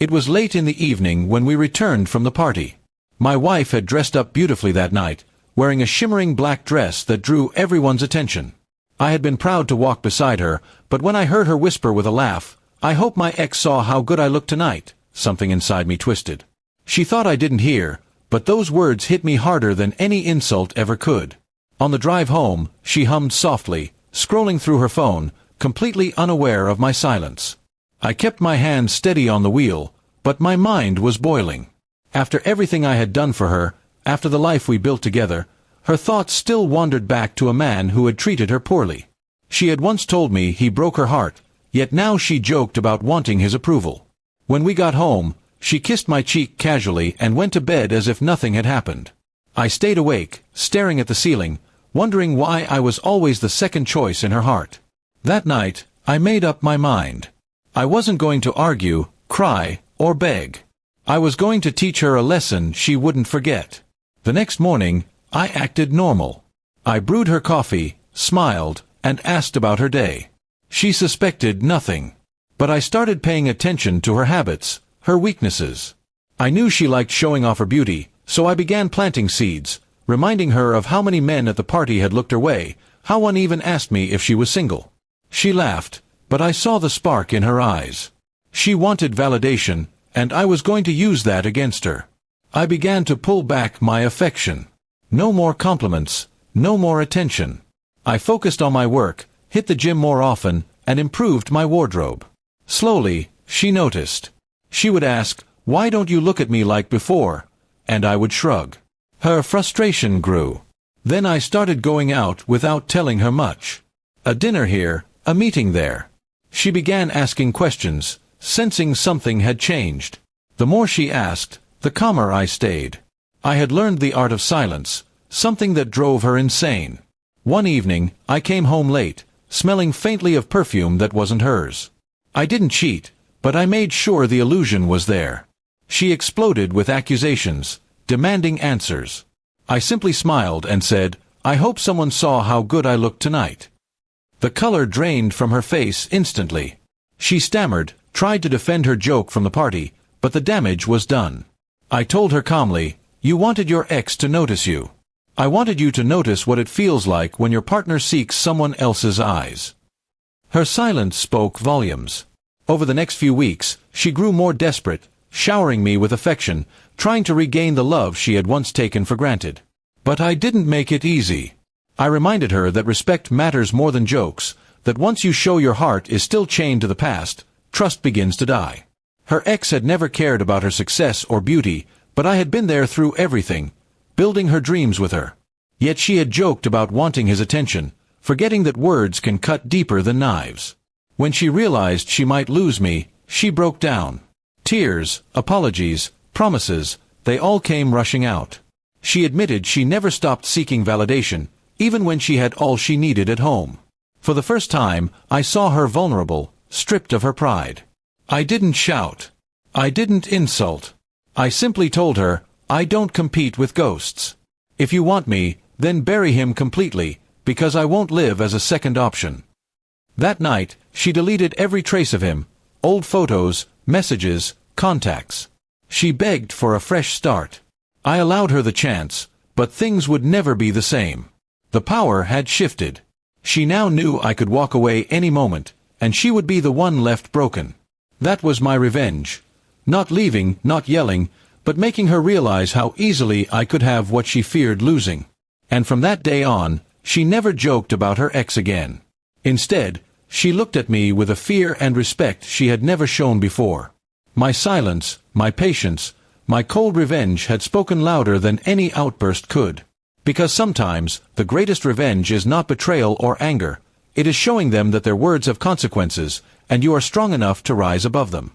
It was late in the evening when we returned from the party. My wife had dressed up beautifully that night, wearing a shimmering black dress that drew everyone's attention. I had been proud to walk beside her, but when I heard her whisper with a laugh, "I hope my ex saw how good I look tonight," something inside me twisted. She thought I didn't hear, but those words hit me harder than any insult ever could. On the drive home, she hummed softly, scrolling through her phone, completely unaware of my silence. I kept my hand steady on the wheel, but my mind was boiling. After everything I had done for her, after the life we built together, her thoughts still wandered back to a man who had treated her poorly. She had once told me he broke her heart, yet now she joked about wanting his approval. When we got home, she kissed my cheek casually and went to bed as if nothing had happened. I stayed awake, staring at the ceiling, wondering why I was always the second choice in her heart. That night, I made up my mind. I wasn't going to argue, cry, or beg. I was going to teach her a lesson she wouldn't forget. The next morning, I acted normal. I brewed her coffee, smiled, and asked about her day. She suspected nothing. But I started paying attention to her habits, her weaknesses. I knew she liked showing off her beauty, so I began planting seeds, reminding her of how many men at the party had looked her way, how one even asked me if she was single. She laughed, but I saw the spark in her eyes. She wanted validation, and I was going to use that against her. I began to pull back my affection. No more compliments, no more attention. I focused on my work, hit the gym more often, and improved my wardrobe. Slowly, she noticed. She would ask, "Why don't you look at me like before?" And I would shrug. Her frustration grew. Then I started going out without telling her much. A dinner here, a meeting there. She began asking questions, sensing something had changed. The more she asked, the calmer I stayed. I had learned the art of silence, something that drove her insane. One evening, I came home late, smelling faintly of perfume that wasn't hers. I didn't cheat, but I made sure the illusion was there. She exploded with accusations, demanding answers. I simply smiled and said, "I hope someone saw how good I looked tonight." The color drained from her face instantly. She stammered, tried to defend her joke from the party, but the damage was done. I told her calmly, "You wanted your ex to notice you. I wanted you to notice what it feels like when your partner seeks someone else's eyes." Her silence spoke volumes. Over the next few weeks, she grew more desperate, showering me with affection, trying to regain the love she had once taken for granted. But I didn't make it easy. I reminded her that respect matters more than jokes, that once you show your heart is still chained to the past, trust begins to die. Her ex had never cared about her success or beauty, but I had been there through everything, building her dreams with her. Yet she had joked about wanting his attention, forgetting that words can cut deeper than knives. When she realized she might lose me, she broke down. Tears, apologies, promises, they all came rushing out. She admitted she never stopped seeking validation, even when she had all she needed at home. For the first time, I saw her vulnerable, stripped of her pride. I didn't shout. I didn't insult. I simply told her, "I don't compete with ghosts. If you want me, then bury him completely, because I won't live as a second option." That night, she deleted every trace of him, old photos, messages, contacts. She begged for a fresh start. I allowed her the chance, but things would never be the same. The power had shifted. She now knew I could walk away any moment, and she would be the one left broken. That was my revenge. Not leaving, not yelling, but making her realize how easily I could have what she feared losing. And from that day on, she never joked about her ex again. Instead, she looked at me with a fear and respect she had never shown before. My silence, my patience, my cold revenge had spoken louder than any outburst could. Because sometimes, the greatest revenge is not betrayal or anger. It is showing them that their words have consequences, and you are strong enough to rise above them.